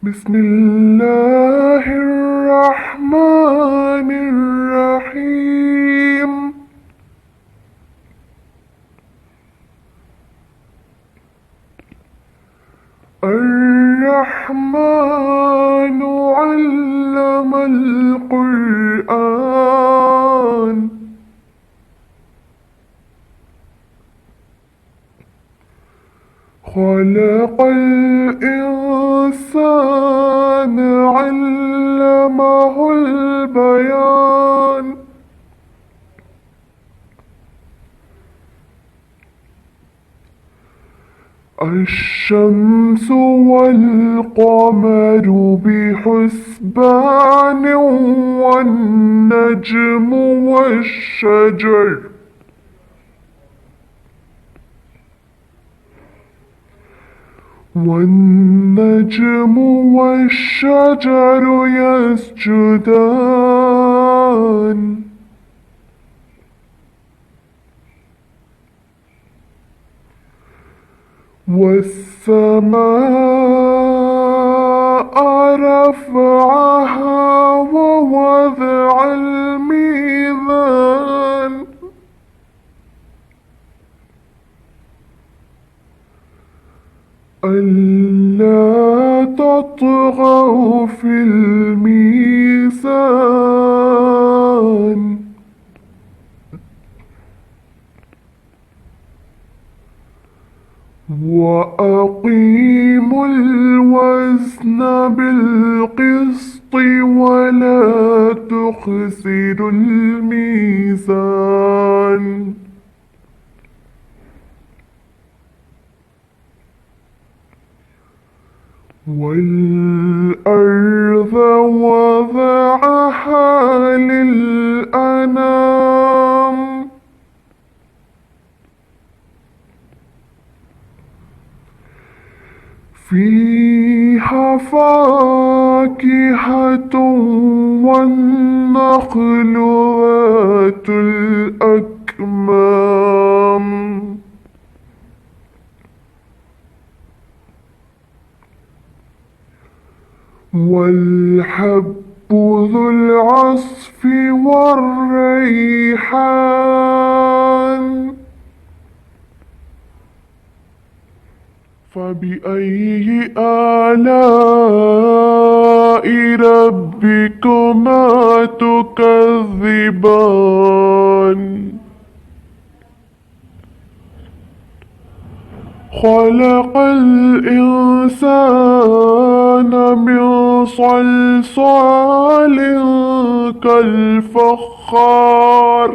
بسم الله الرحمن الرحيم. الرحمن علم القرآن. خلق الإنسان علمه البيان. الشمس والقمر بحسبان والنجم والشجر يسجدان. والسماء رفعها ووضع الميزان. ألا تطغوا في الميزان. وأقيموا الوزن بالقسط ولا تخسروا الميزان. والأرض وضعها للأنام. فيها فاكهة والنخل ذات الأكمام. والحب ذو العصف والريحان. فبأي آلاء ربكما تكذبان. خلق الإنسان من صلصال كالفخار.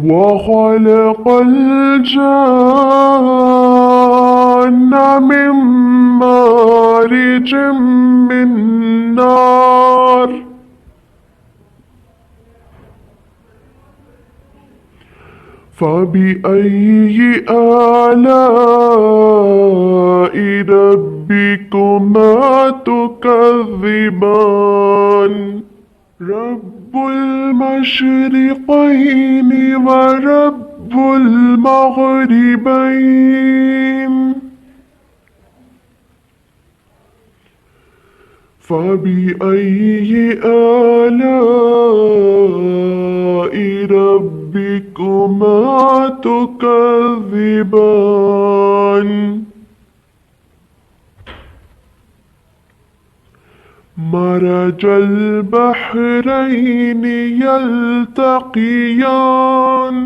وخلق الجان من مارج من نار. فبأي آلاء ربكما تكذبان. رب المشرقين ورب المغربين. فبأي آلاء ربكما تكذبان. مرج البحرين يلتقيان.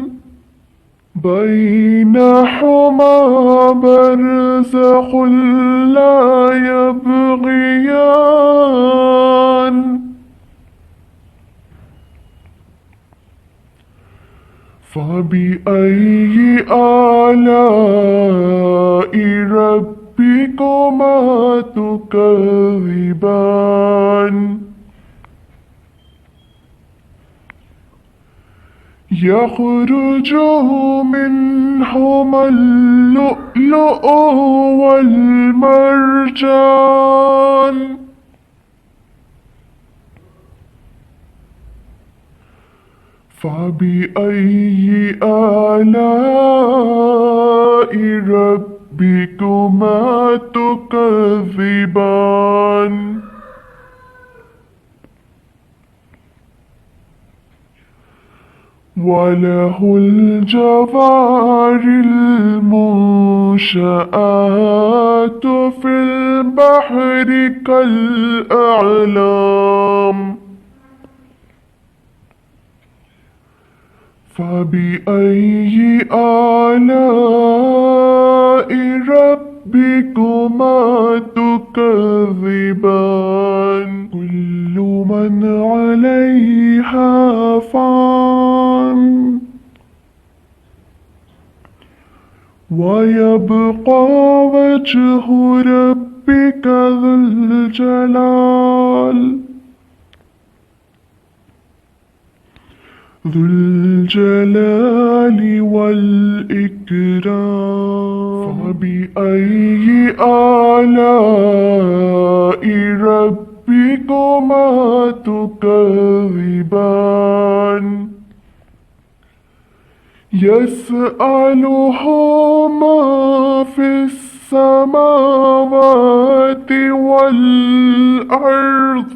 بينهما برزخ لا يبغيان. فبأي آلاء ربكما تكذبان. يخرج منهما اللؤلؤ والمرجان. فبأي آلاء ربكما ربكما تكذبان وله الجوار المنشآت في البحر كالأعلام فبأي آلاء ربكما تكذبان كل من عليها فان ويبقى وجه ربك ذو الجلال والإكرام فبأي آلاء ربكما تكذبان يسأله ما في السماوات والأرض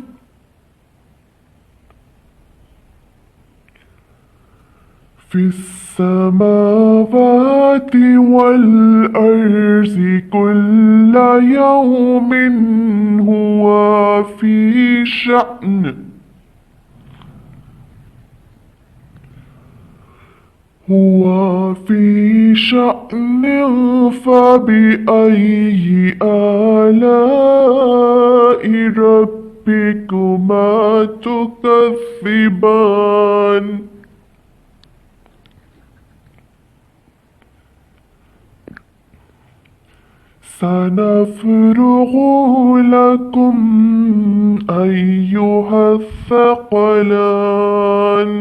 في السماوات والأرض كل يوم هو في شأن فبأي آلاء ربكما تكذبان سنفرغ لكم أيها الثقلان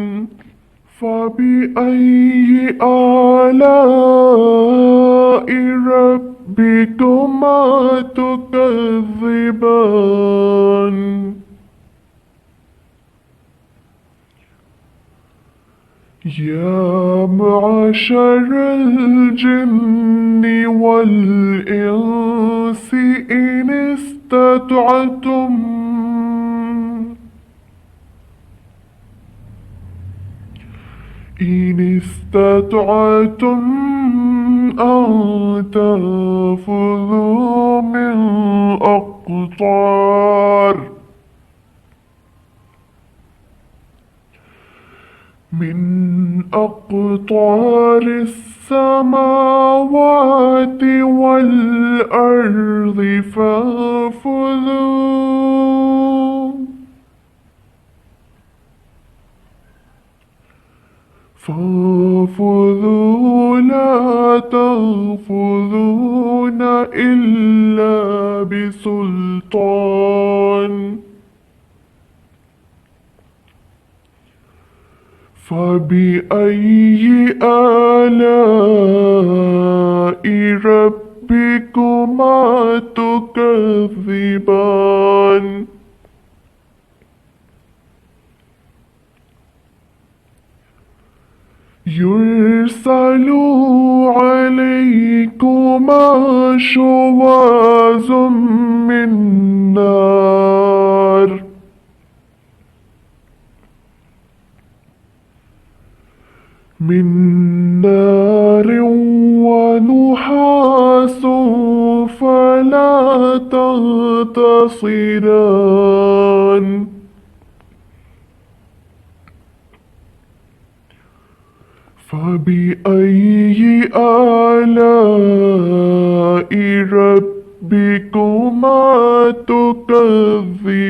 فبأي آلاء ربكما تكذبان يا معشر الجن والإنس إن استطعتم أن تنفذوا من أقطار السماوات والأرض فانفذوا لا تنفذون إلا بسلطان فبأي آلاء ربكما تكذبان يرسل عليكما شواظ من نار ونحاس فلا تنتصران فبأي آلاء ربكما تكذبان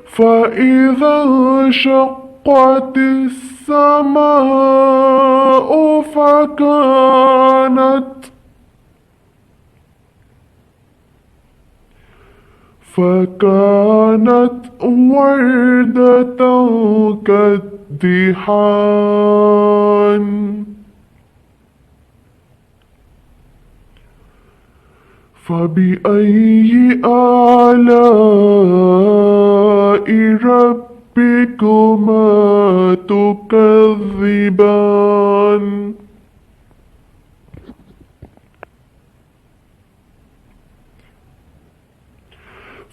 فإذا انشقت السماء فكانت وردة كالدحان فبأي آلاء ربكما ربكما تكذبان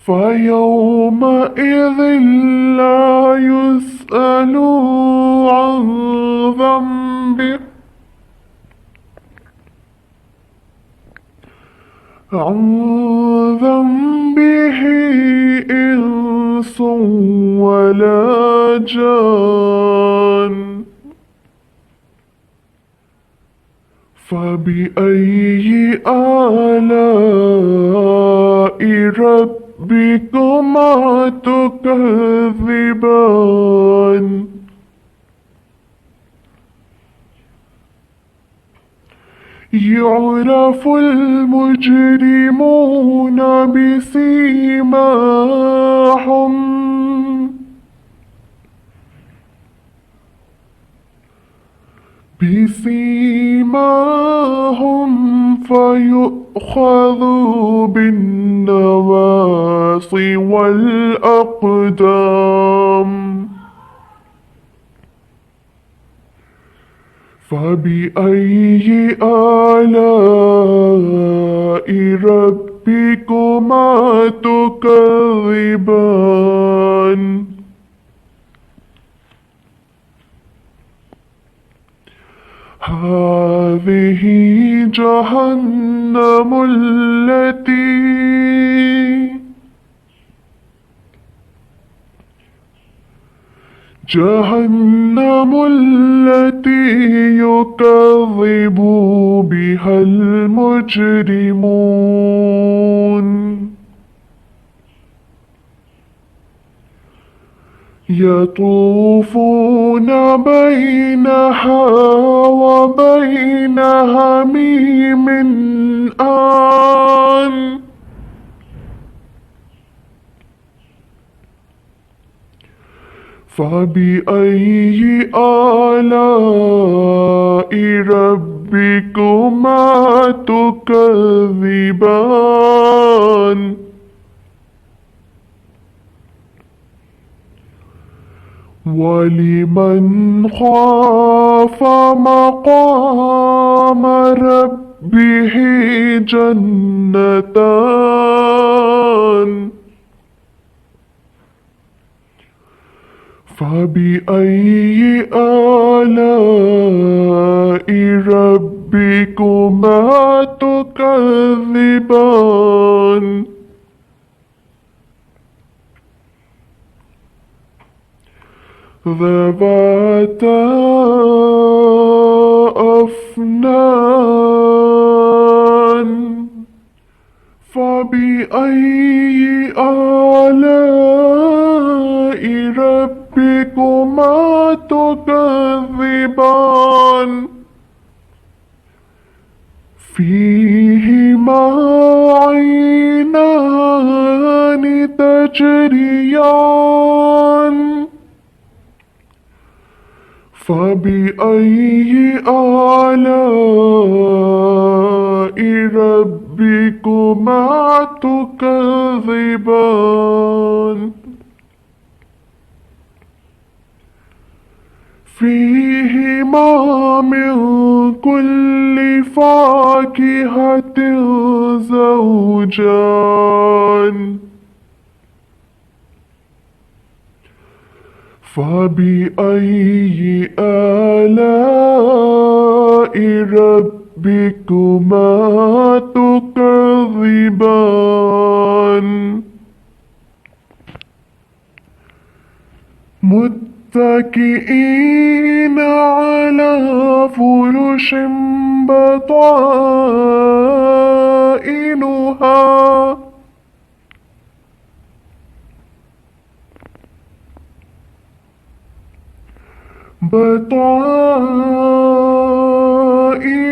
فيومئذ لا يسأل عن ذنبه إنس ولا جان فبأي آلاء ربكما تكذبان يعرف المجرمون بسيماهم فيؤخذ بالنواصي والأقدام فبأي آلاء ربكما تكذبان هذه جهنم التي يكذب بها المجرمون يطوفون بينها وبين حميم آن فبأي آلاء ربكما تكذبان ولمن خاف مقام ربه جنتان فبأي آلاء ربكما تكذبان ذواتا أفنان فبأي آلاء ربكما تكذبان فيهما عينان تجريان فبأي آلاء ربكما تكذبان فيهما من كل فاكهة زوجان فبأي آلاء ربكما تكذبان متكئين على فرش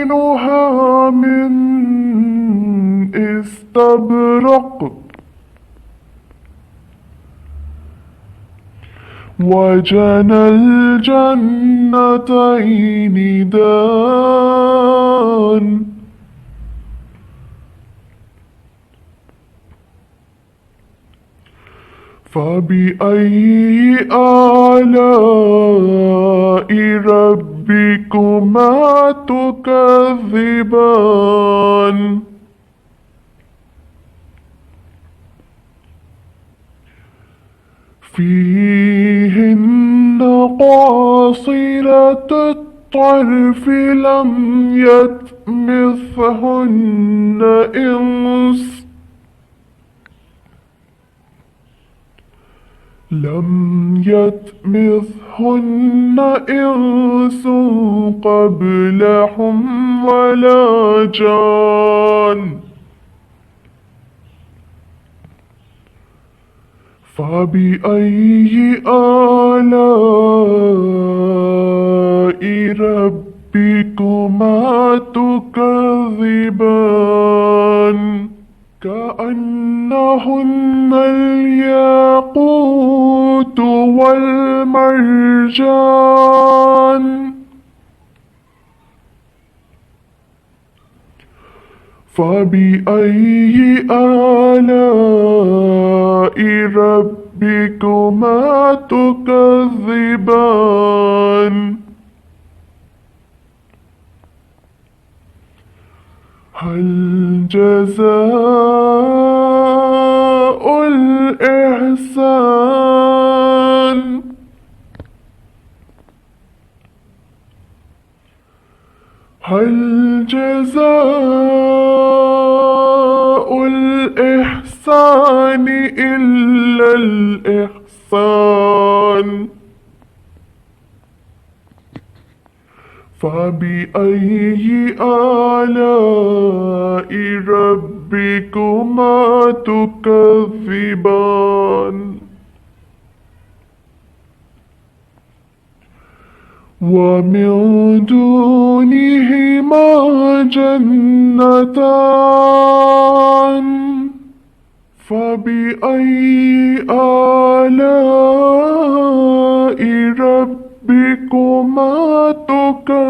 بطائنها من استبرق وجنى الجنتين دان فبأي آلاء ربكما تكذبان فيهن قاصرات الطرف لم يطمثهن إنس قبلهم ولا جان فبأي آلاء ربكما تكذبان كأنهن الياقوت والمرجان فبأي آلاء ربكما تكذبان هل جزاء الإحسان هل جزاء الإحسان إلا الإحسان فبأي آلاء ربكما تكذبان ومن دونهما جنتان فبأي آلاء ربكما تكذبان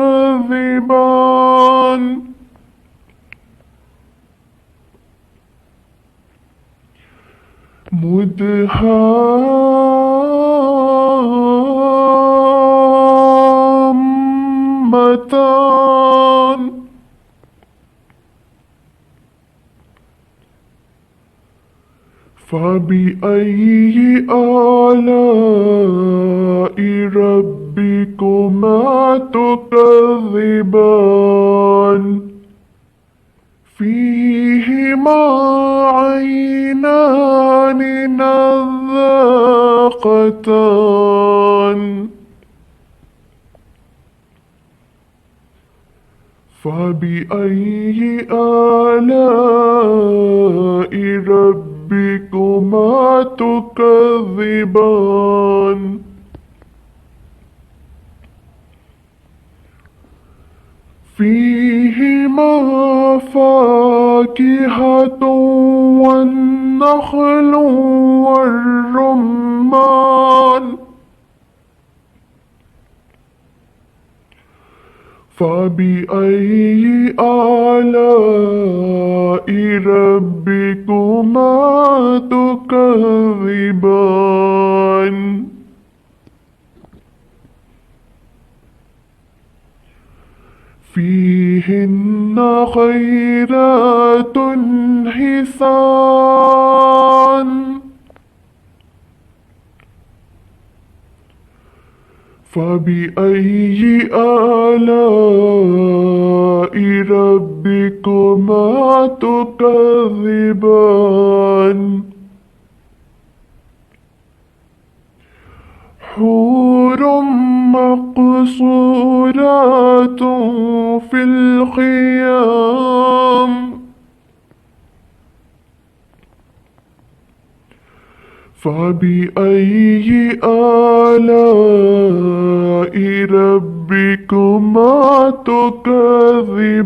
مدهامتان فبأي آلاء ربكما تكذبان فيهما عينان نضاقتان فبأي آلاء ربكما تكذبان فيهما فاكهة والنخل والرمان فبأي آلاء ربكما تكذبان فيهن خيرات حسان فبأي آلاء ربكما تكذبان حور مقصورات في الخيام فبأي آلاء ربكما تكذبان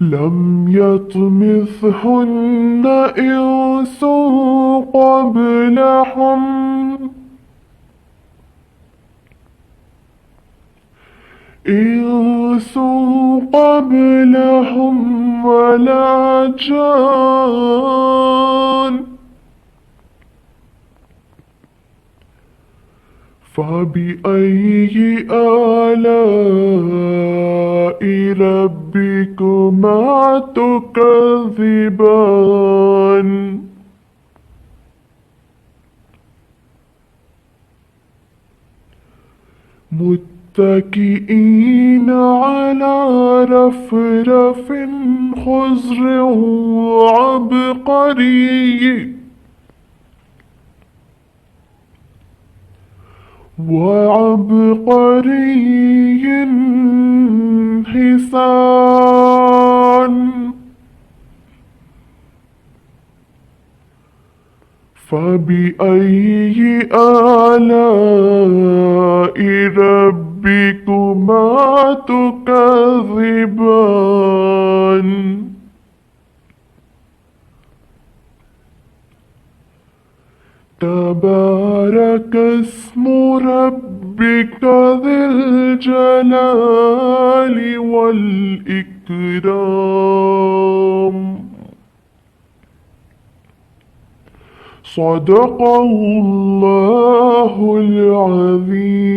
لم يطمثهن إنس قبلهم إنس قبلهم ولا جان فبأي آلاء ربكما تكذبان متكئين على رفرف خضر وعبقري حسان فبأي آلاء ربكما تكذبان تبارك اسم ربك ذي الجلال والإكرام صدق الله العظيم.